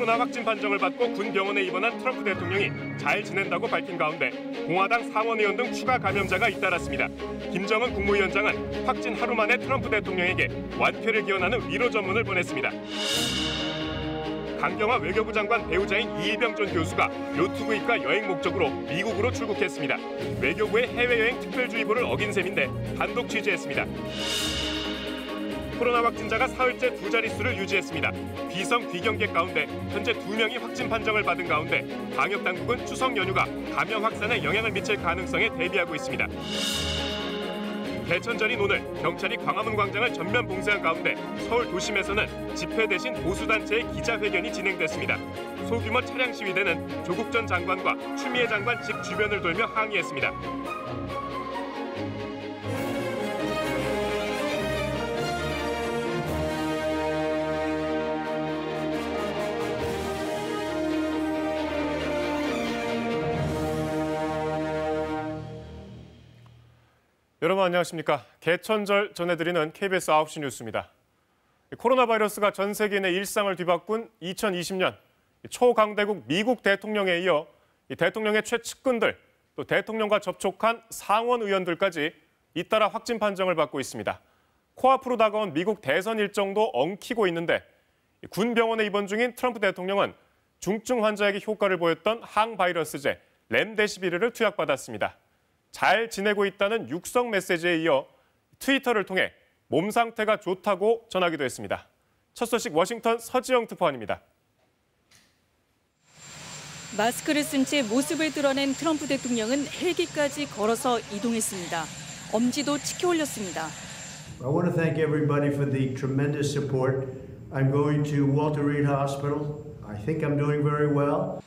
코로나 확진 판정을 받고 군 병원에 입원한 트럼프 대통령이 잘 지낸다고 밝힌 가운데 공화당 상원의원 등 추가 감염자가 잇따랐습니다. 김정은 국무위원장은 확진 하루 만에 트럼프 대통령에게 완쾌를 기원하는 위로 전문을 보냈습니다. 강경화 외교부 장관 배우자인 이일병 전 교수가 요트구입과 여행 목적으로 미국으로 출국했습니다. 외교부의 해외여행 특별주의보를 어긴 셈인데 단독 취재했습니다. 코로나 확진자가 사흘째 두 자릿수를 유지했습니다. 비성 비경객 가운데 현재 2명이 확진 판정을 받은 가운데 방역당국은 추석 연휴가 감염 확산에 영향을 미칠 가능성에 대비하고 있습니다. 개천절인 오늘 경찰이 광화문 광장을 전면 봉쇄한 가운데 서울 도심에서는 집회 대신 보수단체의 기자회견이 진행됐습니다. 소규모 차량 시위대는 조국 전 장관과 추미애 장관 집 주변을 돌며 항의했습니다. 여러분 안녕하십니까? 개천절 전해드리는 KBS 9시 뉴스입니다. 코로나 바이러스가 전 세계인의 일상을 뒤바꾼 2020년 초강대국 미국 대통령에 이어 대통령의 최측근들 또 대통령과 접촉한 상원 의원들까지 잇따라 확진 판정을 받고 있습니다. 코앞으로 다가온 미국 대선 일정도 엉키고 있는데 군 병원에 입원 중인 트럼프 대통령은 중증 환자에게 효과를 보였던 항바이러스제 렘데시비르를 투약받았습니다. 잘 지내고 있다는 육성 메시지에 이어 트위터를 통해 몸 상태가 좋다고 전하기도 했습니다. 첫 소식 워싱턴 서지영 특파원입니다. 마스크를 쓴 채 모습을 드러낸 트럼프 대통령은 헬기까지 걸어서 이동했습니다. 엄지도 치켜 올렸습니다. I want to thank everybody for the tremendous support. I'm going to Walter Reed Hospital. I think I'm doing very well.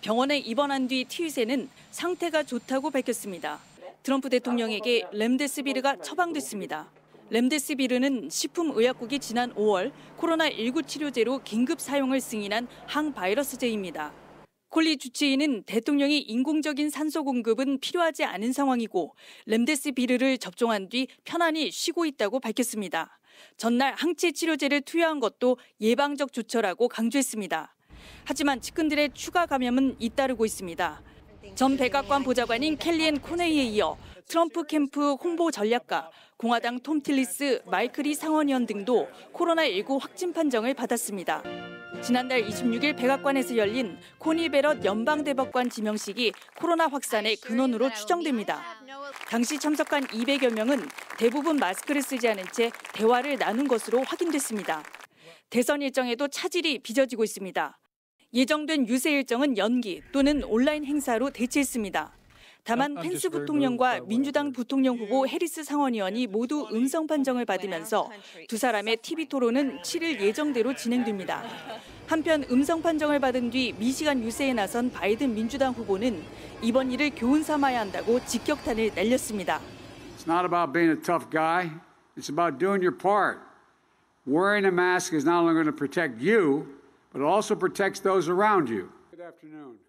병원에 입원한 뒤 트윗에는 상태가 좋다고 밝혔습니다. 트럼프 대통령에게 렘데시비르가 처방됐습니다. 렘데시비르는 식품의약국이 지난 5월 코로나19 치료제로 긴급 사용을 승인한 항바이러스제입니다. 콜리 주치의는 대통령이 인공적인 산소 공급은 필요하지 않은 상황이고 렘데시비르를 접종한 뒤 편안히 쉬고 있다고 밝혔습니다. 전날 항체 치료제를 투여한 것도 예방적 조처라고 강조했습니다. 하지만 측근들의 추가 감염은 잇따르고 있습니다. 전 백악관 보좌관인 켈리앤 코네이에 이어 트럼프 캠프 홍보 전략가, 공화당 톰 틸리스, 마이클 상원의원 등도 코로나19 확진 판정을 받았습니다. 지난달 26일 백악관에서 열린 코니 베럿 연방대법관 지명식이 코로나 확산의 근원으로 추정됩니다. 당시 참석한 200여 명은 대부분 마스크를 쓰지 않은 채 대화를 나눈 것으로 확인됐습니다. 대선 일정에도 차질이 빚어지고 있습니다. 예정된 유세 일정은 연기 또는 온라인 행사로 대체했습니다. 다만 펜스 부통령과 민주당 부통령 후보 해리스 상원의원이 모두 음성 판정을 받으면서 두 사람의 TV 토론은 7일 예정대로 진행됩니다. 한편 음성 판정을 받은 뒤 미시간 유세에 나선 바이든 민주당 후보는 이번 일을 교훈 삼아야 한다고 직격탄을 날렸습니다. It's not about being a tough guy. It's about doing your part. Wearing a mask is not only going to protect you, but it also protects those around you. Good afternoon.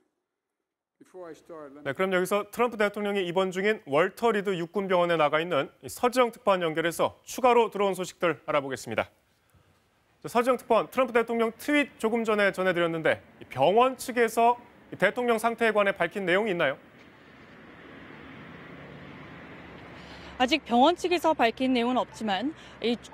네, 그럼 여기서 트럼프 대통령이 입원 중인 월터 리드 육군병원에 나가 있는 서지영 특파원 연결해서 추가로 들어온 소식들 알아보겠습니다. 서지영 특파원, 트럼프 대통령 트윗 조금 전에 전해드렸는데 병원 측에서 대통령 상태에 관해 밝힌 내용이 있나요? 아직 병원 측에서 밝힌 내용은 없지만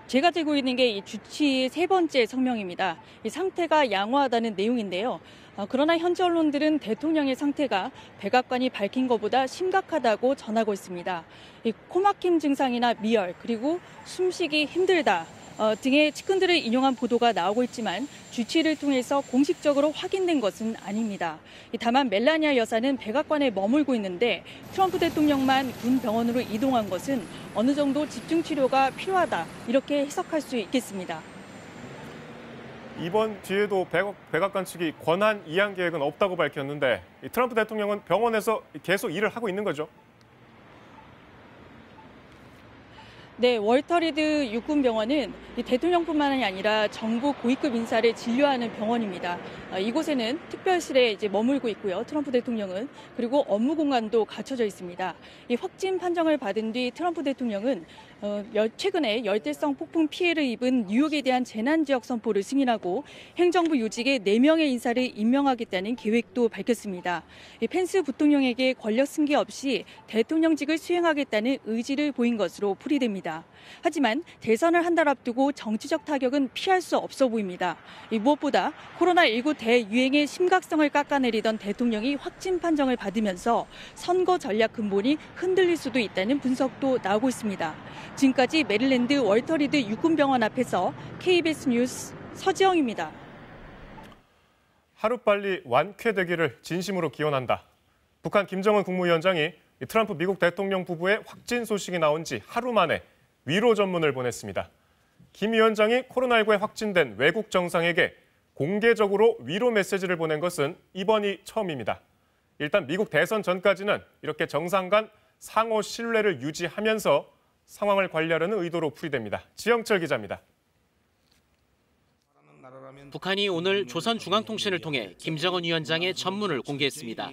제가 들고 있는 게 이 주치의 세 번째 성명입니다. 이 상태가 양호하다는 내용인데요. 그러나 현지 언론들은 대통령의 상태가 백악관이 밝힌 것보다 심각하다고 전하고 있습니다. 이 코막힘 증상이나 미열 그리고 숨쉬기 힘들다 등의 측근들을 인용한 보도가 나오고 있지만 주치의를 통해서 공식적으로 확인된 것은 아닙니다. 다만 멜라니아 여사는 백악관에 머물고 있는데 트럼프 대통령만 군 병원으로 이동한 것은 어느 정도 집중 치료가 필요하다 이렇게 해석할 수 있겠습니다. 이번 뒤에도 백악관 측이 권한 이양 계획은 없다고 밝혔는데 트럼프 대통령은 병원에서 계속 일을 하고 있는 거죠? 네, 월터리드 육군병원은 대통령뿐만이 아니라 정부 고위급 인사를 진료하는 병원입니다. 이곳에는 특별실에 머물고 있고요. 트럼프 대통령은 그리고 업무 공간도 갖춰져 있습니다. 이 확진 판정을 받은 뒤 트럼프 대통령은 최근에 열대성 폭풍 피해를 입은 뉴욕에 대한 재난지역 선포를 승인하고 행정부 요직에 4명의 인사를 임명하겠다는 계획도 밝혔습니다. 펜스 부통령에게 권력 승계 없이 대통령직을 수행하겠다는 의지를 보인 것으로 풀이됩니다. 하지만 대선을 한 달 앞두고 정치적 타격은 피할 수 없어 보입니다. 무엇보다 코로나19 대유행의 심각성을 깎아내리던 대통령이 확진 판정을 받으면서 선거 전략 근본이 흔들릴 수도 있다는 분석도 나오고 있습니다. 지금까지 메릴랜드 월터리드 육군병원 앞에서 KBS 뉴스 서지영입니다. 하루빨리 완쾌되기를 진심으로 기원한다. 북한 김정은 국무위원장이 트럼프 미국 대통령 부부의 확진 소식이 나온 지 하루 만에 위로 전문을 보냈습니다. 김 위원장이 코로나19에 확진된 외국 정상에게 공개적으로 위로 메시지를 보낸 것은 이번이 처음입니다. 일단 미국 대선 전까지는 이렇게 정상 간 상호 신뢰를 유지하면서 상황을 관리하려는 의도로 풀이됩니다. 지영철 기자입니다. 북한이 오늘 조선중앙통신을 통해 김정은 위원장의 전문을 공개했습니다.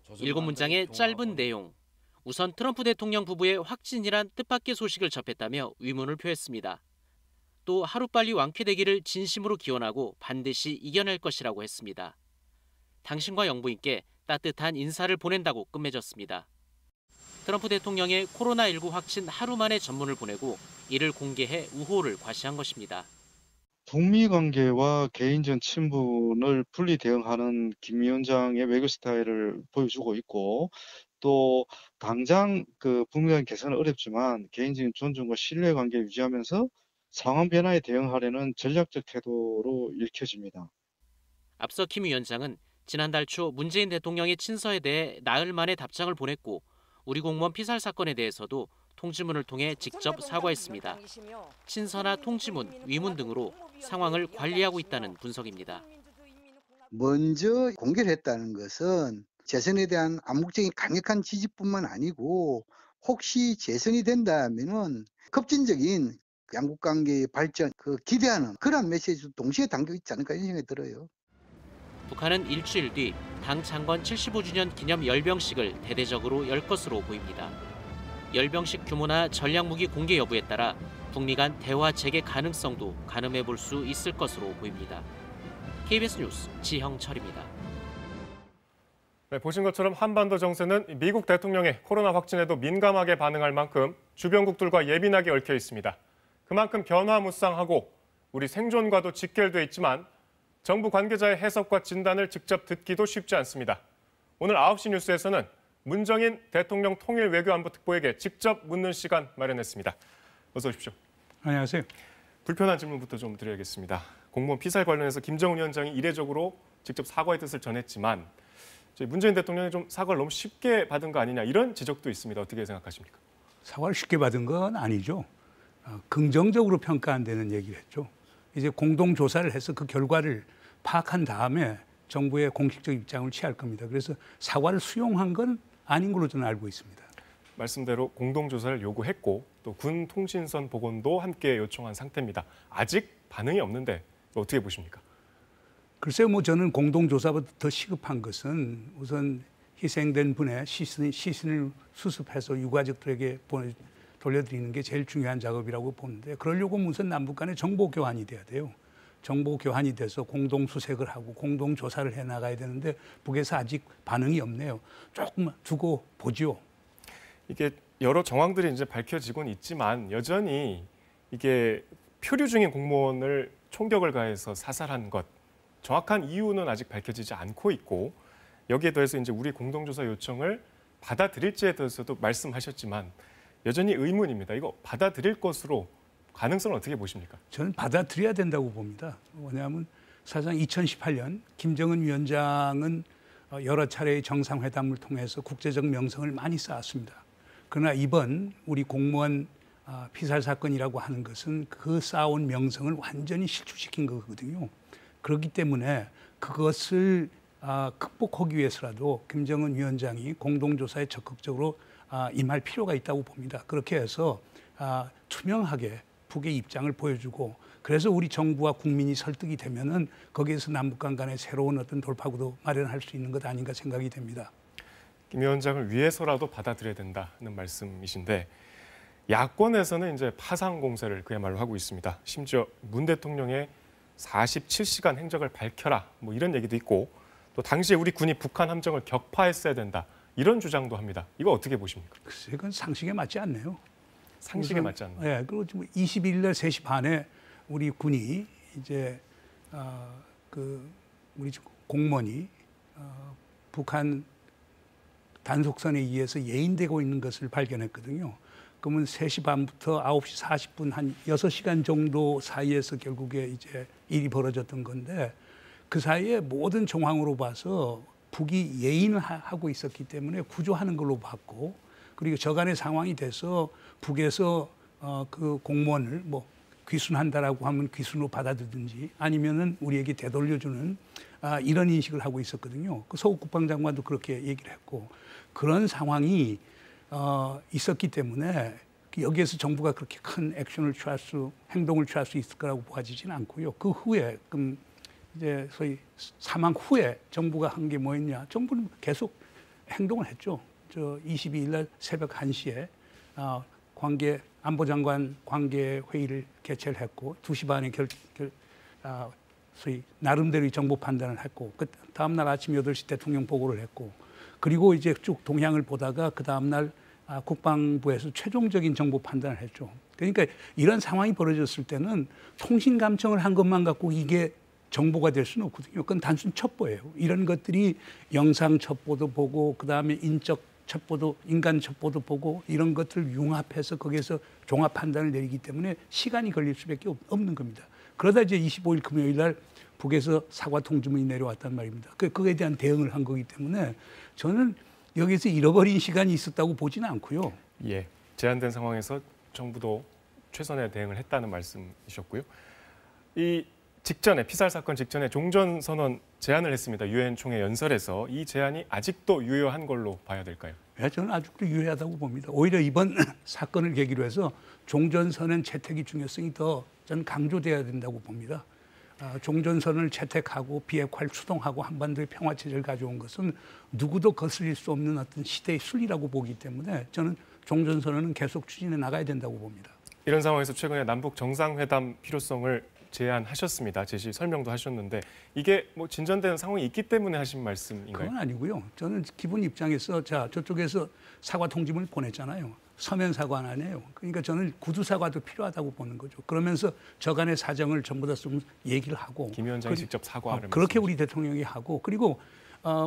7문장의 짧은 내용. 우선 트럼프 대통령 부부의 확진이란 뜻밖의 소식을 접했다며 위문을 표했습니다. 또 하루빨리 완쾌되기를 진심으로 기원하고 반드시 이겨낼 것이라고 했습니다. 당신과 영부인께 따뜻한 인사를 보낸다고 끝맺었습니다. 트럼프 대통령의 코로나19 확진 하루 만에 전문을 보내고 이를 공개해 우호를 과시한 것입니다. 북미 관계와 개인전 친분을 분리 대응하는 김 위원장의 외교 스타일을 보여주고 있고 또 당장 북미 관계 개선은 어렵지만 개인적인 존중과 신뢰 관계 유지하면서 상황 변화에 대응하려는 전략적 태도로 읽혀집니다. 앞서 김 위원장은 지난달 초 문재인 대통령의 친서에 대해 나흘 만에 답장을 보냈고 우리 공무원 피살 사건에 대해서도 통지문을 통해 직접 사과했습니다. 친서나 통지문, 위문 등으로 상황을 관리하고 있다는 분석입니다. 먼저 공개를 했다는 것은 재선에 대한 암묵적인 강력한 지지뿐만 아니고 혹시 재선이 된다면은 급진적인 양국 관계의 발전, 기대하는 그런 메시지도 동시에 담겨 있지 않을까 이런 생각이 들어요. 북한은 일주일 뒤 당 창건 75주년 기념 열병식을 대대적으로 열 것으로 보입니다. 열병식 규모나 전략무기 공개 여부에 따라 북미 간 대화 재개 가능성도 가늠해 볼 수 있을 것으로 보입니다. KBS 뉴스 지형철입니다. 네, 보신 것처럼 한반도 정세는 미국 대통령의 코로나 확진에도 민감하게 반응할 만큼 주변국들과 예민하게 얽혀 있습니다. 그만큼 변화무쌍하고 우리 생존과도 직결돼 있지만 정부 관계자의 해석과 진단을 직접 듣기도 쉽지 않습니다. 오늘 9시 뉴스에서는 문정인 대통령 통일외교안보특보에게 직접 묻는 시간 마련했습니다. 어서 오십시오. 안녕하세요. 불편한 질문부터 좀 드려야겠습니다. 공무원 피살 관련해서 김정은 위원장이 이례적으로 직접 사과의 뜻을 전했지만 문재인 대통령이 좀 사과를 너무 쉽게 받은 거 아니냐 이런 지적도 있습니다. 어떻게 생각하십니까? 사과를 쉽게 받은 건 아니죠. 긍정적으로 평가 안 되는 얘기를 했죠. 이제 공동조사를 해서 그 결과를 파악한 다음에 정부의 공식적 입장을 취할 겁니다. 그래서 사과를 수용한 건 아닌 걸로 저는 알고 있습니다. 말씀대로 공동조사를 요구했고 또 군 통신선 복원도 함께 요청한 상태입니다. 아직 반응이 없는데 어떻게 보십니까? 글쎄요, 저는 공동조사보다 더 시급한 것은 우선 희생된 분의 시신을 수습해서 유가족들에게 돌려드리는 게 제일 중요한 작업이라고 보는데 그러려고 우선 남북 간에 정보 교환이 돼야 돼요. 정보 교환이 돼서 공동 수색을 하고 공동 조사를 해 나가야 되는데 북에서 아직 반응이 없네요. 조금만 두고 보죠. 이게 여러 정황들이 이제 밝혀지곤 있지만 여전히 이게 표류 중인 공무원을 총격을 가해서 사살한 것 정확한 이유는 아직 밝혀지지 않고 있고 여기에 더해서 이제 우리 공동조사 요청을 받아들일지에 대해서도 말씀하셨지만 여전히 의문입니다. 이거 받아들일 것으로 가능성은 어떻게 보십니까? 저는 받아들여야 된다고 봅니다. 왜냐하면 사실상 2018년 김정은 위원장은 여러 차례의 정상회담을 통해서 국제적 명성을 많이 쌓았습니다. 그러나 이번 우리 공무원 피살 사건이라고 하는 것은 그 쌓아온 명성을 완전히 실추시킨 거거든요. 그렇기 때문에 그것을 극복하기 위해서라도 김정은 위원장이 공동조사에 적극적으로 임할 필요가 있다고 봅니다. 그렇게 해서 투명하게 북의 입장을 보여주고 그래서 우리 정부와 국민이 설득이 되면은 거기에서 남북 간의 새로운 어떤 돌파구도 마련할 수 있는 것 아닌가 생각이 됩니다. 김 위원장을 위해서라도 받아들여야 된다는 말씀이신데 야권에서는 이제 파상 공세를 그야말로 하고 있습니다. 심지어 문 대통령의 47시간 행적을 밝혀라 뭐 이런 얘기도 있고 또 당시에 우리 군이 북한 함정을 격파했어야 된다 이런 주장도 합니다. 이거 어떻게 보십니까? 글쎄, 그건 상식에 맞지 않네요. 상식에 맞지 않나요? 네, 그리고 지금 22일 날 3시 반에 우리 군이 이제 우리 공무원이 북한 단속선에 의해서 예인되고 있는 것을 발견했거든요. 그러면 3시 반부터 9시 40분 한 6시간 정도 사이에서 결국에 이제 일이 벌어졌던 건데 그 사이에 모든 정황으로 봐서 북이 예인하고 있었기 때문에 구조하는 걸로 봤고 그리고 저간의 상황이 돼서 북에서 그 공무원을 뭐 귀순한다라고 하면 귀순으로 받아들든지 아니면은 우리에게 되돌려주는 이런 인식을 하고 있었거든요. 그 서욱 국방장관도 그렇게 얘기를 했고 그런 상황이 있었기 때문에 여기에서 정부가 그렇게 큰 액션을 행동을 취할 수 있을 거라고 보아지지는 않고요. 그 후에 그럼 이제 소위 사망 후에 정부가 한 게 뭐였냐? 정부는 계속 행동을 했죠. 22일 날 새벽 1시에 안보장관 관계 회의를 개최를 했고 2시 반에 소위 나름대로의 정보 판단을 했고 그 다음 날 아침 8시 대통령 보고를 했고 그리고 이제 쭉 동향을 보다가 그 다음 날 국방부에서 최종적인 정보 판단을 했죠. 그러니까 이런 상황이 벌어졌을 때는 통신 감청을 한 것만 갖고 이게 정보가 될 수는 없거든요. 그건 단순 첩보예요. 이런 것들이 영상 첩보도 보고 그다음에 인적 첩보도 인간 첩보도 보고 이런 것들을 융합해서 거기에서 종합 판단을 내리기 때문에 시간이 걸릴 수밖에 없는 겁니다. 그러다 이제 25일 금요일 날 북에서 사과 통지문이 내려왔단 말입니다. 그거에 대한 대응을 한 거기 때문에 저는 여기서 잃어버린 시간이 있었다고 보지는 않고요. 예, 제한된 상황에서 정부도 최선의 대응을 했다는 말씀이셨고요. 이 직전에 피살 사건 직전에 종전 선언 제안을 했습니다. 유엔 총회 연설에서 이 제안이 아직도 유효한 걸로 봐야 될까요? 네, 저는 아직도 유효하다고 봅니다. 오히려 이번 사건을 계기로 해서 종전 선언 채택의 중요성이 더 저는 강조돼야 된다고 봅니다. 종전 선언을 채택하고 비핵화를 추동하고 한반도의 평화 체제를 가져온 것은 누구도 거슬릴 수 없는 어떤 시대의 순리라고 보기 때문에 저는 종전 선언은 계속 추진해 나가야 된다고 봅니다. 이런 상황에서 최근에 남북 정상회담 필요성을 제안하셨습니다. 제시 설명도 하셨는데 이게 뭐 진전되는 상황이 있기 때문에 하신 말씀인가요? 그건 아니고요. 저는 기본 입장에서 저쪽에서 사과 통지문을 보냈잖아요. 서면 사과는 아니에요. 그러니까 저는 구두 사과도 필요하다고 보는 거죠. 그러면서 저간의 사정을 전부 다 좀 얘기를 하고 김 위원장이 직접 사과를 그렇게 우리 대통령이 하고 그리고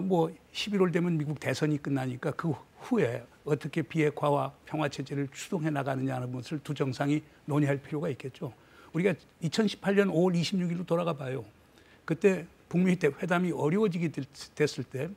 뭐 11월 되면 미국 대선이 끝나니까 그 후에 어떻게 비핵화와 평화 체제를 추동해 나가느냐는 것을 두 정상이 논의할 필요가 있겠죠. 우리가 2018년 5월 26일로 돌아가 봐요. 그때 북미 회담이 어려워지게 됐을 때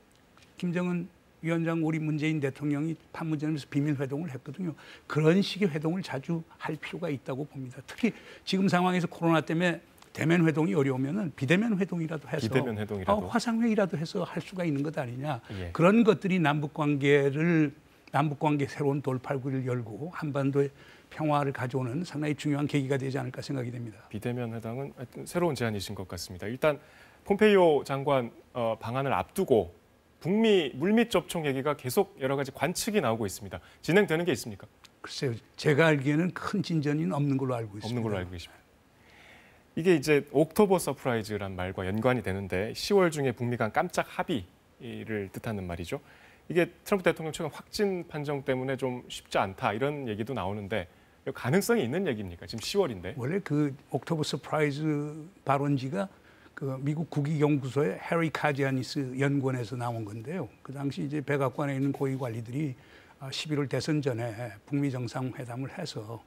김정은 위원장 우리 문재인 대통령이 판문점에서 비밀 회동을 했거든요. 그런 식의 회동을 자주 할 필요가 있다고 봅니다. 특히 지금 상황에서 코로나 때문에 대면 회동이 어려우면은 비대면 회동이라도 해서 화상회의라도 해서 할 수가 있는 것 아니냐. 예. 그런 것들이 남북 관계 새로운 돌파구를 열고 한반도의 평화를 가져오는 상당히 중요한 계기가 되지 않을까 생각이 됩니다. 비대면 회담은 새로운 제안이신 것 같습니다. 일단 폼페이오 장관 방한을 앞두고 북미 물밑 접촉 얘기가 계속 여러 가지 관측이 나오고 있습니다. 진행되는 게 있습니까? 글쎄요. 제가 알기에는 큰 진전이 없는 걸로 알고 있습니다. 없는 걸로 알고 계십니다. 이게 이제 옥토버 서프라이즈란 말과 연관이 되는데 10월 중에 북미 간 깜짝 합의를 뜻하는 말이죠. 이게 트럼프 대통령 최근 확진 판정 때문에 좀 쉽지 않다 이런 얘기도 나오는데 가능성이 있는 얘기입니까? 지금 10월인데. 원래 그 옥토버 서프라이즈 발언지가 그 미국 국익연구소의 해리 카지아니스 연구원에서 나온 건데요. 그 당시 이제 백악관에 있는 고위 관리들이 11월 대선 전에 북미 정상회담을 해서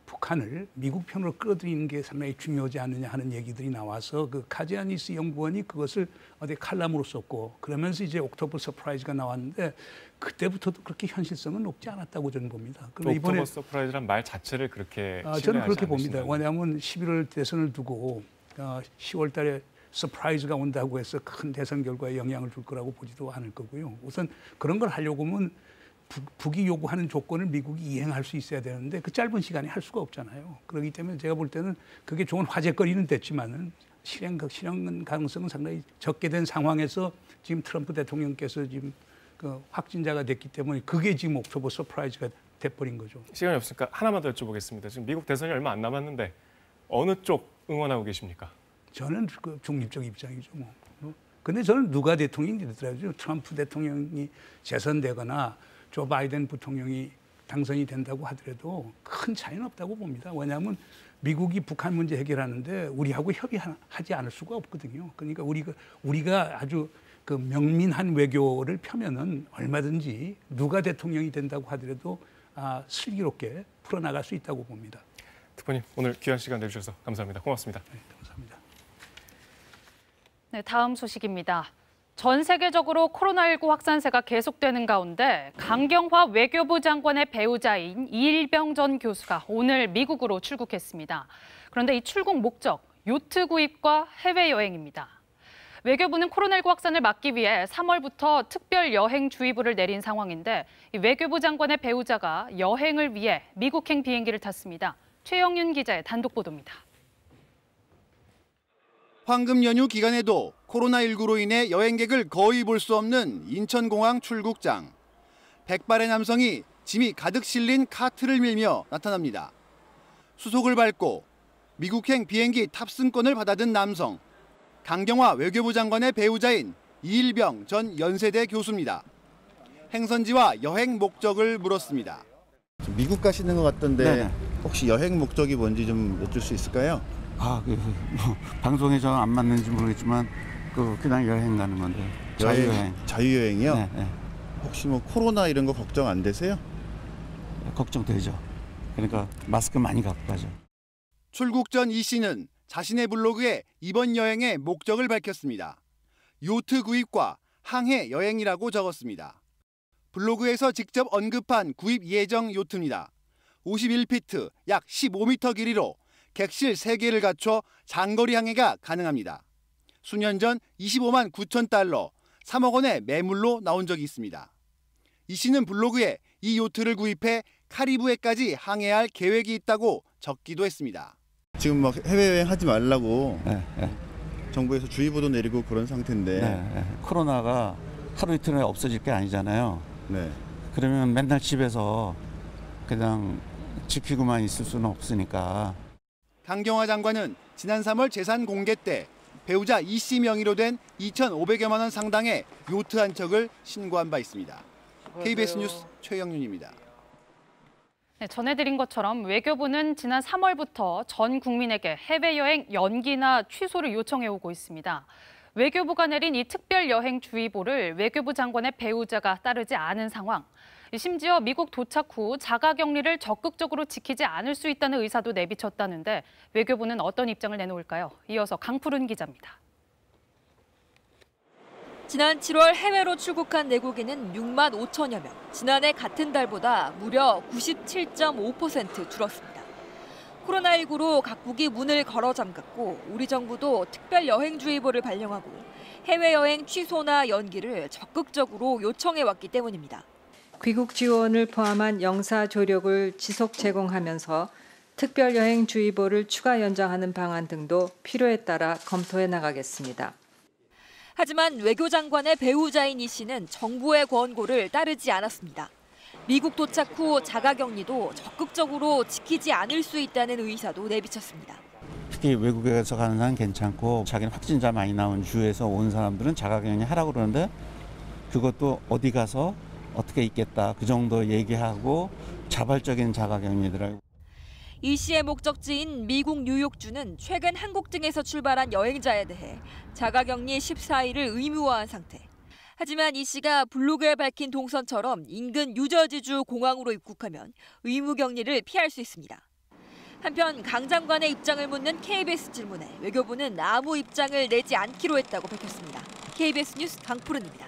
북한을 미국 편으로 끌어들이는 게 상당히 중요하지 않느냐 하는 얘기들이 나와서 그 카지아니스 연구원이 그것을 어디 칼럼으로 썼고 그러면서 이제 옥토버 서프라이즈가 나왔는데 그때부터도 그렇게 현실성은 높지 않았다고 저는 봅니다. 그런데 옥토버 서프라이즈란 말 자체를 그렇게 저는 그렇게 봅니다. 왜냐하면 11월 대선을 두고 10월 달에 서프라이즈가 온다고 해서 큰 대선 결과에 영향을 줄 거라고 보지도 않을 거고요. 우선 그런 걸 하려고 하면 북이 요구하는 조건을 미국이 이행할 수 있어야 되는데 그 짧은 시간에 할 수가 없잖아요. 그렇기 때문에 제가 볼 때는 그게 좋은 화제거리는 됐지만은 실행 가능성은 상당히 적게 된 상황에서 지금 트럼프 대통령께서 지금 그 확진자가 됐기 때문에 그게 지금 옥토버 서프라이즈가 돼버린 거죠. 시간이 없으니까 하나만 더 여쭤보겠습니다. 지금 미국 대선이 얼마 안 남았는데 어느 쪽 응원하고 계십니까? 저는 그 중립적 입장이죠. 뭐. 근데 저는 누가 대통령이 되더라도 트럼프 대통령이 재선되거나 조 바이든 부통령이 당선이 된다고 하더라도 큰 차이는 없다고 봅니다. 왜냐하면 미국이 북한 문제 해결하는데 우리하고 협의하지 않을 수가 없거든요. 그러니까 우리가 아주 그 명민한 외교를 펴면은 얼마든지 누가 대통령이 된다고 하더라도 슬기롭게 풀어나갈 수 있다고 봅니다. 특보님 오늘 귀한 시간 내주셔서 감사합니다. 고맙습니다. 네, 감사합니다. 네, 다음 소식입니다. 전 세계적으로 코로나19 확산세가 계속되는 가운데 강경화 외교부 장관의 배우자인 이일병 전 교수가 오늘 미국으로 출국했습니다. 그런데 이 출국 목적, 요트 구입과 해외여행입니다. 외교부는 코로나19 확산을 막기 위해 3월부터 특별 여행 주의보를 내린 상황인데 이 외교부 장관의 배우자가 여행을 위해 미국행 비행기를 탔습니다. 최영윤 기자의 단독 보도입니다. 황금 연휴 기간에도 코로나19로 인해 여행객을 거의 볼 수 없는 인천공항 출국장. 백발의 남성이 짐이 가득 실린 카트를 밀며 나타납니다. 수속을 밟고 미국행 비행기 탑승권을 받아든 남성. 강경화 외교부 장관의 배우자인 이일병 전 연세대 교수입니다. 행선지와 여행 목적을 물었습니다. 미국 가시는 것 같던데 네네. 혹시 여행 목적이 뭔지 좀 여쭐 수 있을까요? 방송에 저 안 맞는지 모르겠지만 그냥 여행 가는 건데. 자유여행. 자유여행이요? 네. 혹시 뭐 코로나 이런 거 걱정 안 되세요? 걱정되죠. 그러니까 마스크 많이 갖고 가죠. 출국 전 이 씨는 자신의 블로그에 이번 여행의 목적을 밝혔습니다. 요트 구입과 항해 여행이라고 적었습니다. 블로그에서 직접 언급한 구입 예정 요트입니다. 51피트, 약 15m 길이로 객실 3개를 갖춰 장거리 항해가 가능합니다. 수년 전 25만 9천 달러, 3억 원의 매물로 나온 적이 있습니다. 이 씨는 블로그에 이 요트를 구입해 카리브해까지 항해할 계획이 있다고 적기도 했습니다. 지금 막 해외여행 하지 말라고 네. 정부에서 주의보도 내리고 그런 상태인데 네. 코로나가 하루 이틀에 없어질 게 아니잖아요. 네. 그러면 맨날 집에서 그냥 지키고만 있을 수는 없으니까. 강경화 장관은 지난 3월 재산 공개 때 배우자 이 씨 명의로 된 2,500여만 원 상당의 요트 한 척을 신고한 바 있습니다. KBS 뉴스 최영윤입니다. 네, 전해드린 것처럼 외교부는 지난 3월부터 전 국민에게 해외여행 연기나 취소를 요청해오고 있습니다. 외교부가 내린 이 특별여행주의보를 외교부 장관의 배우자가 따르지 않은 상황. 심지어 미국 도착 후 자가격리를 적극적으로 지키지 않을 수 있다는 의사도 내비쳤다는데 외교부는 어떤 입장을 내놓을까요? 이어서 강푸른 기자입니다. 지난 7월 해외로 출국한 내국인은 6만 5천여 명. 지난해 같은 달보다 무려 97.5% 줄었습니다. 코로나19로 각국이 문을 걸어 잠갔고 우리 정부도 특별 여행주의보를 발령하고 해외여행 취소나 연기를 적극적으로 요청해왔기 때문입니다. 귀국 지원을 포함한 영사 조력을 지속 제공하면서 특별여행주의보를 추가 연장하는 방안 등도 필요에 따라 검토해 나가겠습니다. 하지만 외교장관의 배우자인 이 씨는 정부의 권고를 따르지 않았습니다. 미국 도착 후 자가격리도 적극적으로 지키지 않을 수 있다는 의사도 내비쳤습니다. 특히 외국에서 가는 사람은 괜찮고 자기는 확진자 많이 나온 주에서 온 사람들은 자가격리 하라고 그러는데 그것도 어디 가서 어떻게 있겠다 그 정도 얘기하고 자발적인 자가격리더라고요. 이 씨의 목적지인 미국 뉴욕주는 최근 한국 등에서 출발한 여행자에 대해 자가격리 14일을 의무화한 상태. 하지만 이 씨가 블로그에 밝힌 동선처럼 인근 뉴저지주 공항으로 입국하면 의무격리를 피할 수 있습니다. 한편 강 장관의 입장을 묻는 KBS 질문에 외교부는 아무 입장을 내지 않기로 했다고 밝혔습니다. KBS 뉴스 강푸른입니다.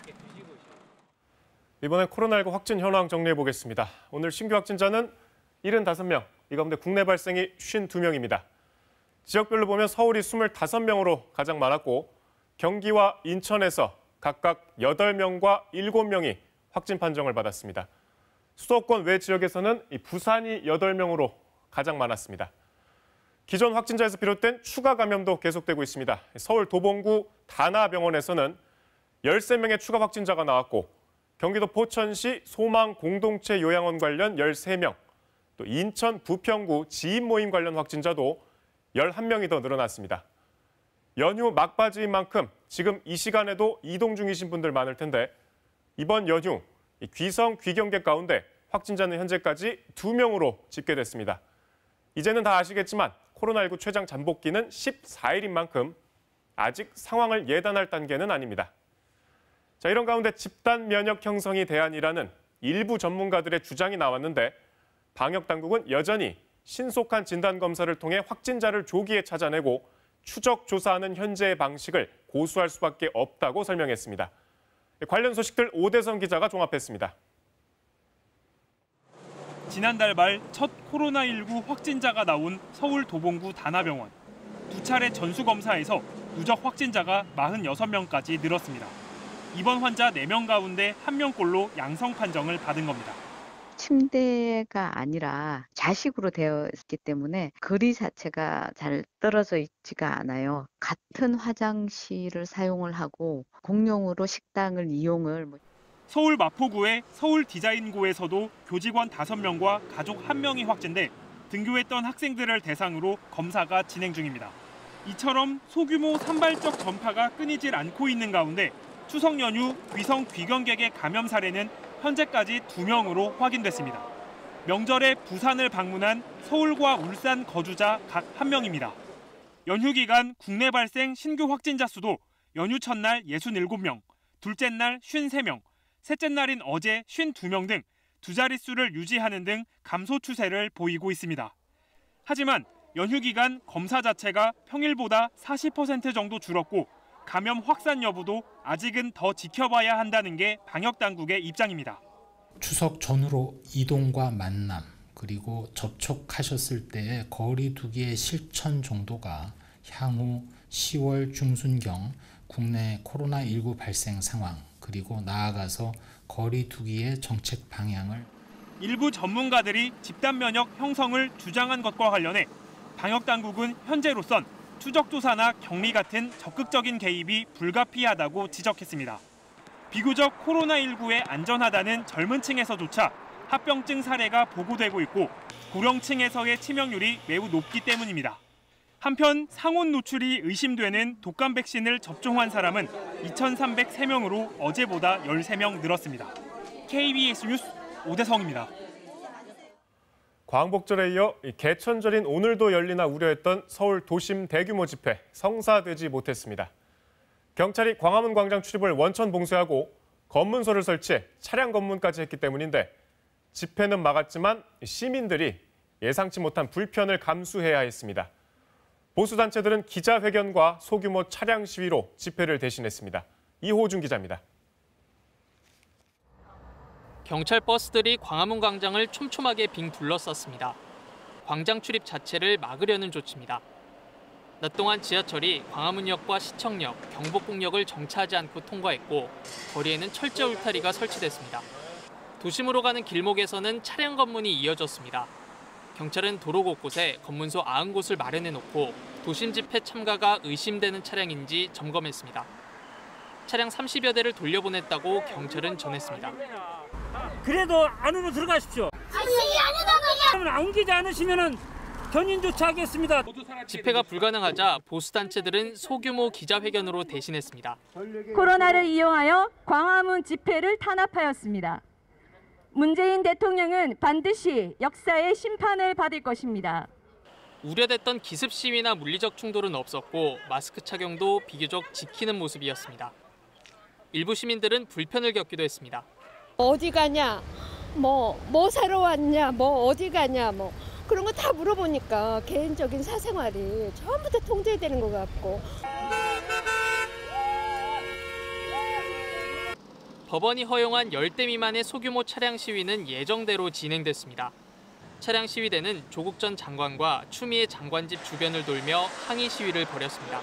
이번엔 코로나19 확진 현황 정리해 보겠습니다. 오늘 신규 확진자는 75명, 이 가운데 국내 발생이 52명입니다. 지역별로 보면 서울이 25명으로 가장 많았고 경기와 인천에서 각각 8명과 7명이 확진 판정을 받았습니다. 수도권 외 지역에서는 부산이 8명으로 가장 많았습니다. 기존 확진자에서 비롯된 추가 감염도 계속되고 있습니다. 서울 도봉구 다나병원에서는 13명의 추가 확진자가 나왔고 경기도 포천시 소망 공동체 요양원 관련 13명, 또 인천 부평구 지인 모임 관련 확진자도 11명이 더 늘어났습니다. 연휴 막바지인 만큼 지금 이 시간에도 이동 중이신 분들 많을 텐데 이번 연휴 귀성 귀경객 가운데 확진자는 현재까지 2명으로 집계됐습니다. 이제는 다 아시겠지만 코로나19 최장 잠복기는 14일인 만큼 아직 상황을 예단할 단계는 아닙니다. 자, 이런 가운데 집단 면역 형성이 대안이라는 일부 전문가들의 주장이 나왔는데 방역 당국은 여전히 신속한 진단 검사를 통해 확진자를 조기에 찾아내고 추적 조사하는 현재의 방식을 고수할 수밖에 없다고 설명했습니다. 관련 소식들 오대성 기자가 종합했습니다. 지난달 말 첫 코로나19 확진자가 나온 서울 도봉구 다나병원. 2차례 전수검사에서 누적 확진자가 46명까지 늘었습니다. 이번 환자 4명 가운데 1명꼴로 양성 판정을 받은 겁니다. 침대가 아니라 좌식으로 되어 있기 때문에 거리 자체가 잘 떨어져 있지가 않아요. 같은 화장실을 사용을 하고 공용으로 식당을 이용을. 서울 마포구의 서울디자인고에서도 교직원 5명과 가족 1명이 확진돼 등교했던 학생들을 대상으로 검사가 진행 중입니다. 이처럼 소규모 산발적 전파가 끊이질 않고 있는 가운데 추석 연휴 귀성 귀경객의 감염 사례는 현재까지 2명으로 확인됐습니다. 명절에 부산을 방문한 서울과 울산 거주자 각 1명입니다. 연휴 기간 국내 발생 신규 확진자 수도 연휴 첫날 67명, 둘째 날 53명, 셋째 날인 어제 52명 등 두 자릿수를 유지하는 등 감소 추세를 보이고 있습니다. 하지만 연휴 기간 검사 자체가 평일보다 40% 정도 줄었고 감염 확산 여부도 아직은 더 지켜봐야 한다는 게 방역 당국의 입장입니다. 추석 전후로 이동과 만남 그리고 접촉하셨을 때의 거리 두기의 실천 정도가 향후 10월 중순경 국내 코로나19 발생 상황 그리고 나아가서 거리 두기의 정책 방향을 일부 전문가들이 집단 면역 형성을 주장한 것과 관련해 방역 당국은 현재로선 추적조사나 격리 같은 적극적인 개입이 불가피하다고 지적했습니다. 비교적 코로나19에 안전하다는 젊은 층에서조차 합병증 사례가 보고되고 있고 고령층에서의 치명률이 매우 높기 때문입니다. 한편 상온 노출이 의심되는 독감 백신을 접종한 사람은 2,303명으로 어제보다 13명 늘었습니다. KBS 뉴스 오대성입니다. 광복절에 이어 개천절인 오늘도 열리나 우려했던 서울 도심 대규모 집회 성사되지 못했습니다. 경찰이 광화문 광장 출입을 원천 봉쇄하고 검문소를 설치해 차량 검문까지 했기 때문인데 집회는 막았지만 시민들이 예상치 못한 불편을 감수해야 했습니다. 보수단체들은 기자회견과 소규모 차량 시위로 집회를 대신했습니다. 이호준 기자입니다. 경찰 버스들이 광화문 광장을 촘촘하게 빙 둘러쌌습니다. 광장 출입 자체를 막으려는 조치입니다. 낮 동안 지하철이 광화문역과 시청역, 경복궁역을 정차하지 않고 통과했고 거리에는 철제 울타리가 설치됐습니다. 도심으로 가는 길목에서는 차량 검문이 이어졌습니다. 경찰은 도로 곳곳에 검문소 90곳을 마련해놓고 도심 집회 참가가 의심되는 차량인지 점검했습니다. 차량 30여 대를 돌려보냈다고 경찰은 전했습니다. 그래도 안으로 들어가십시오. 안 옮기지 않으시면 견인 조치하겠습니다. 집회가 불가능하자 보수단체들은 소규모 기자회견으로 대신했습니다. 코로나를 이용하여 광화문 집회를 탄압하였습니다. 문재인 대통령은 반드시 역사의 심판을 받을 것입니다. 우려됐던 기습 시위나 물리적 충돌은 없었고 마스크 착용도 비교적 지키는 모습이었습니다. 일부 시민들은 불편을 겪기도 했습니다. 어디 가냐, 뭐 사러 왔냐, 어디 가냐, 그런 거 다 물어보니까 개인적인 사생활이 전부 다 통제되는 것 같고. 법원이 허용한 10대 미만의 소규모 차량 시위는 예정대로 진행됐습니다. 차량 시위대는 조국 전 장관과 추미애 장관 집 주변을 돌며 항의 시위를 벌였습니다.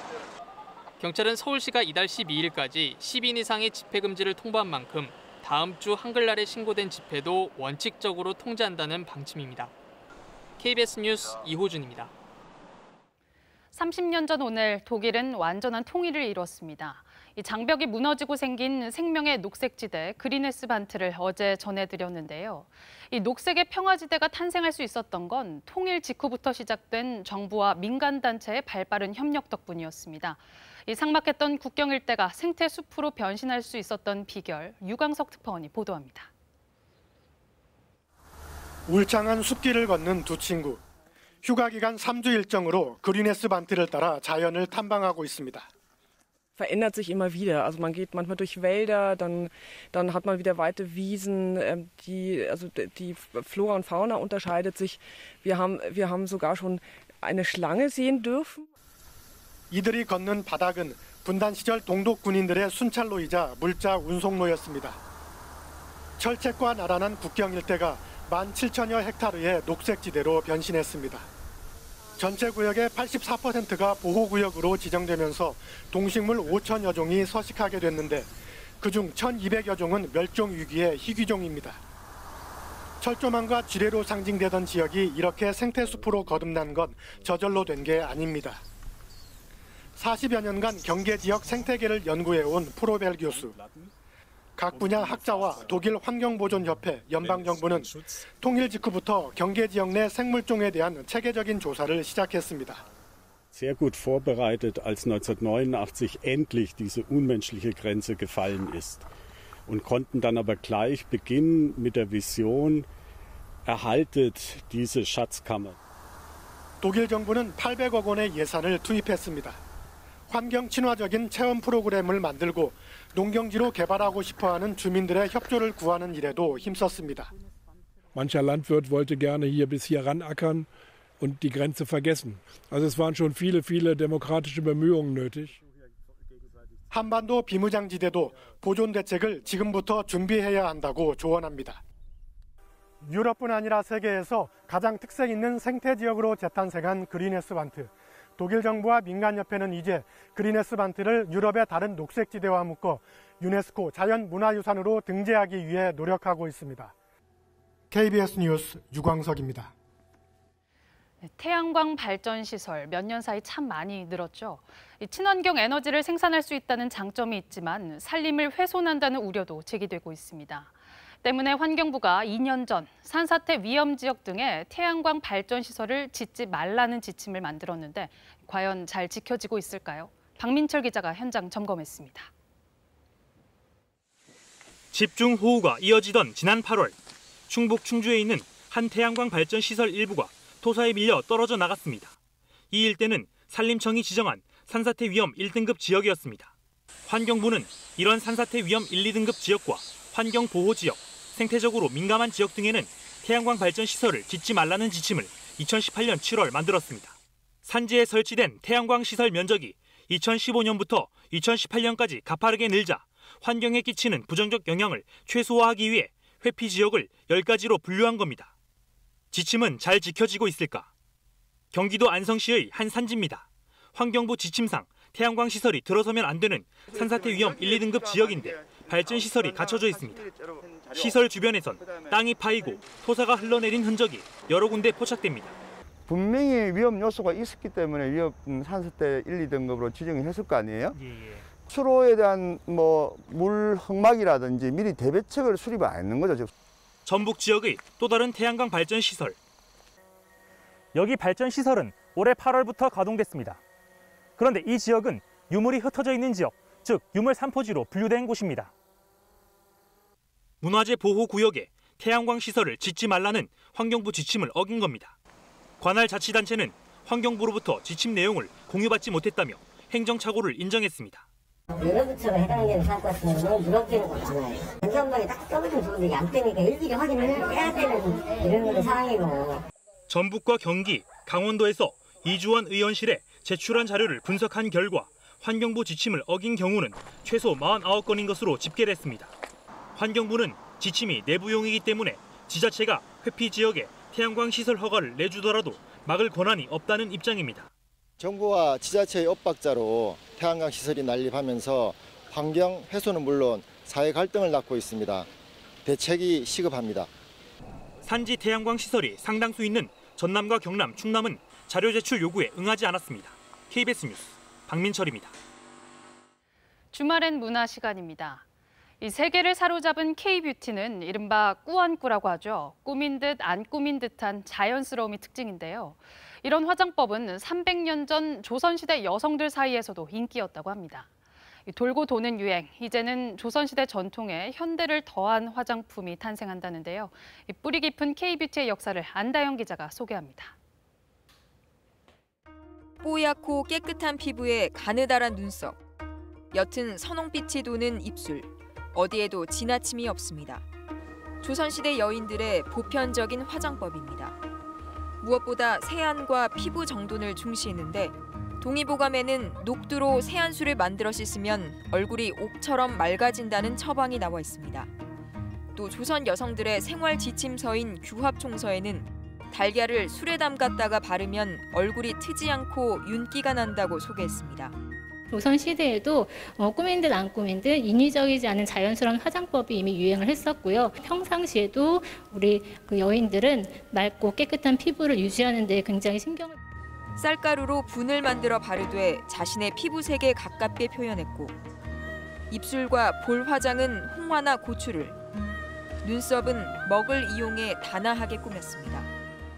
경찰은 서울시가 이달 12일까지 10인 이상의 집회 금지를 통보한 만큼 다음 주 한글날에 신고된 집회도 원칙적으로 통제한다는 방침입니다. KBS 뉴스 이호준입니다. 30년 전 오늘 독일은 완전한 통일을 이뤘습니다. 이 장벽이 무너지고 생긴 생명의 녹색지대 그린에스반트를 어제 전해드렸는데요. 이 녹색의 평화지대가 탄생할 수 있었던 건 통일 직후부터 시작된 정부와 민간단체의 발빠른 협력 덕분이었습니다. 이 삭막했던 국경 일대가 생태숲으로 변신할 수 있었던 비결, 유광석 특파원이 보도합니다. 울창한 숲길을 걷는 두 친구. 휴가 기간 3주 일정으로 그린에스반트를 따라 자연을 탐방하고 있습니다. Verändert sich immer wieder. Also man geht manchmal durch Wälder, dann hat man wieder weite Wiesen. Die Flora und Fauna unterscheidet sich. Wir haben sogar schon eine Schlange sehen dürfen. 이들이 걷는 바닥은 분단 시절 동독 군인들의 순찰로이자 물자 운송로였습니다. 철책과 나란한 국경 일대가 17,000여 헥타르의 녹색지대로 변신했습니다. 전체 구역의 84%가 보호구역으로 지정되면서 동식물 5,000여 종이 서식하게 됐는데 그중 1,200여 종은 멸종 위기의 희귀종입니다. 철조망과 지뢰로 상징되던 지역이 이렇게 생태숲으로 거듭난 건 저절로 된 게 아닙니다. 40여 년간 경계지역 생태계를 연구해온 프로벨 교수. 각 분야 학자와 독일 환경보존협회, 연방정부는 통일 직후부터 경계지역 내 생물종에 대한 체계적인 조사를 시작했습니다. Sehr gut vorbereitet, als 1989 endlich diese unmenschliche Grenze gefallen ist und konnten dann aber gleich beginnen mit der Vision, erhaltet diese Schatzkammer. 독일 정부는 800억 원의 예산을 투입했습니다. 환경 친화적인 체험 프로그램을 만들고 농경지로 개발하고 싶어하는 주민들의 협조를 구하는 일에도 힘썼습니다. Mancher Landwirt wollte gerne bis hier ranackern und die Grenze vergessen. Also es waren schon viele demokratische Bemühungen nötig. 한반도 비무장지대도 보존 대책을 지금부터 준비해야 한다고 조언합니다. 유럽뿐 아니라 세계에서 가장 특색 있는 생태 지역으로 재탄생한 그린에스반트. 독일 정부와 민간협회는 이제 그린에스반트를 유럽의 다른 녹색지대와 묶어 유네스코 자연문화유산으로 등재하기 위해 노력하고 있습니다. KBS 뉴스 유광석입니다. 태양광 발전 시설 몇 년 사이 참 많이 늘었죠. 친환경 에너지를 생산할 수 있다는 장점이 있지만 산림을 훼손한다는 우려도 제기되고 있습니다. 때문에 환경부가 2년 전 산사태 위험 지역 등에 태양광 발전 시설을 짓지 말라는 지침을 만들었는데 과연 잘 지켜지고 있을까요? 박민철 기자가 현장 점검했습니다. 집중 호우가 이어지던 지난 8월, 충북 충주에 있는 한 태양광 발전 시설 일부가 토사에 밀려 떨어져 나갔습니다. 이 일대는 산림청이 지정한 산사태 위험 1등급 지역이었습니다. 환경부는 이런 산사태 위험 1, 2등급 지역과 환경보호지역, 생태적으로 민감한 지역 등에는 태양광 발전 시설을 짓지 말라는 지침을 2018년 7월 만들었습니다. 산지에 설치된 태양광 시설 면적이 2015년부터 2018년까지 가파르게 늘자 환경에 끼치는 부정적 영향을 최소화하기 위해 회피 지역을 10가지로 분류한 겁니다. 지침은 잘 지켜지고 있을까? 경기도 안성시의 한 산지입니다. 환경부 지침상 태양광 시설이 들어서면 안 되는 산사태 위험 1, 2등급 지역인데 발전 시설이 갖춰져 있습니다. 시설 주변에선 땅이 파이고 토사가 흘러내린 흔적이 여러 군데 포착됩니다. 분명히 위험 요소가 있었기 때문에 위험 산사태 1, 2등급으로 지정을 했을 거 아니에요? 수로에 대한 물 흑막이라든지 미리 대비책을 수립을 안 했는 거죠. 전북 지역의 또 다른 태양광 발전 시설. 여기 발전 시설은 올해 8월부터 가동됐습니다. 그런데 이 지역은 유물이 흩어져 있는 지역, 즉 유물 산포지로 분류된 곳입니다. 문화재 보호구역에 태양광 시설을 짓지 말라는 환경부 지침을 어긴 겁니다. 관할 자치단체는 환경부로부터 지침 내용을 공유받지 못했다며 행정착오를 인정했습니다. 면허부처가 해당되는 사업 같은 경우는 누락되는 거 많아요. 전산망에 딱 써보면 좋은데 이게 안 되니까 일일이 확인을 해야 되는 이런 거는 상황이고. 전북과 경기, 강원도에서 이주원 의원실에 제출한 자료를 분석한 결과 환경부 지침을 어긴 경우는 최소 49건인 것으로 집계됐습니다. 환경부는 지침이 내부용이기 때문에 지자체가 회피 지역에 태양광 시설 허가를 내주더라도 막을 권한이 없다는 입장입니다. 정부와 지자체의 엇박자로 태양광 시설이 난립하면서 환경 훼손은 물론 사회 갈등을 낳고 있습니다. 대책이 시급합니다. 산지 태양광 시설이 상당수 있는 전남과 경남, 충남은 자료 제출 요구에 응하지 않았습니다. KBS 뉴스 박민철입니다. 주말엔 문화 시간입니다. 이 세계를 사로잡은 K-뷰티는 이른바 꾸안꾸라고 하죠. 꾸민 듯 안 꾸민 듯한 자연스러움이 특징인데요. 이런 화장법은 300년 전 조선시대 여성들 사이에서도 인기였다고 합니다. 돌고 도는 유행, 이제는 조선시대 전통에 현대를 더한 화장품이 탄생한다는데요. 뿌리 깊은 K-뷰티의 역사를 안다영 기자가 소개합니다. 뽀얗고 깨끗한 피부에 가느다란 눈썹, 옅은 선홍빛이 도는 입술, 어디에도 지나침이 없습니다. 조선시대 여인들의 보편적인 화장법입니다. 무엇보다 세안과 피부 정돈을 중시했는데 동의보감에는 녹두로 세안수를 만들어 씻으면 얼굴이 옥처럼 맑아진다는 처방이 나와 있습니다. 또 조선 여성들의 생활 지침서인 규합총서에는 달걀을 술에 담갔다가 바르면 얼굴이 트지 않고 윤기가 난다고 소개했습니다. 조선시대에도 꾸민 듯 안 꾸민 듯 인위적이지 않은 자연스러운 화장법이 이미 유행을 했었고요. 평상시에도 우리 여인들은 맑고 깨끗한 피부를 유지하는 데 굉장히 신경을 쌀가루로 분을 만들어 바르되 자신의 피부색에 가깝게 표현했고 입술과 볼 화장은 홍화나 고추를, 눈썹은 먹을 이용해 단아하게 꾸몄습니다.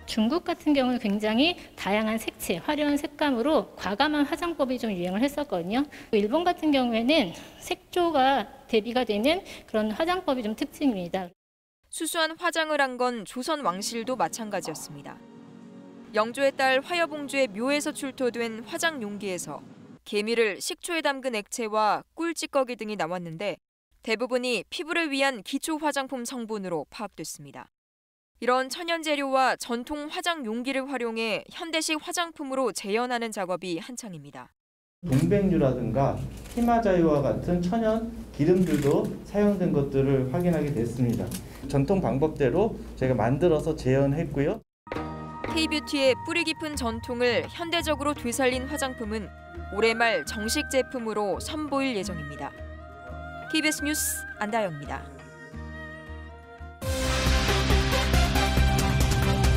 중국 같은 경우는 굉장히 다양한 색채, 화려한 색감으로 과감한 화장법이 좀 유행을 했었거든요. 일본 같은 경우에는 색조가 대비가 되는 그런 화장법이 좀 특징입니다. 수수한 화장을 한 건 조선 왕실도 마찬가지였습니다. 영조의 딸 화여봉주의 묘에서 출토된 화장 용기에서 개미를 식초에 담근 액체와 꿀 찌꺼기 등이 나왔는데 대부분이 피부를 위한 기초 화장품 성분으로 파악됐습니다. 이런 천연 재료와 전통 화장 용기를 활용해 현대식 화장품으로 재현하는 작업이 한창입니다. 동백류라든가 히마자유와 같은 천연 기름들도 사용된 것들을 확인하게 됐습니다. 전통 방법대로 저희가 만들어서 재현했고요. K-뷰티의 뿌리 깊은 전통을 현대적으로 되살린 화장품은 올해 말 정식 제품으로 선보일 예정입니다. KBS 뉴스 안다영입니다.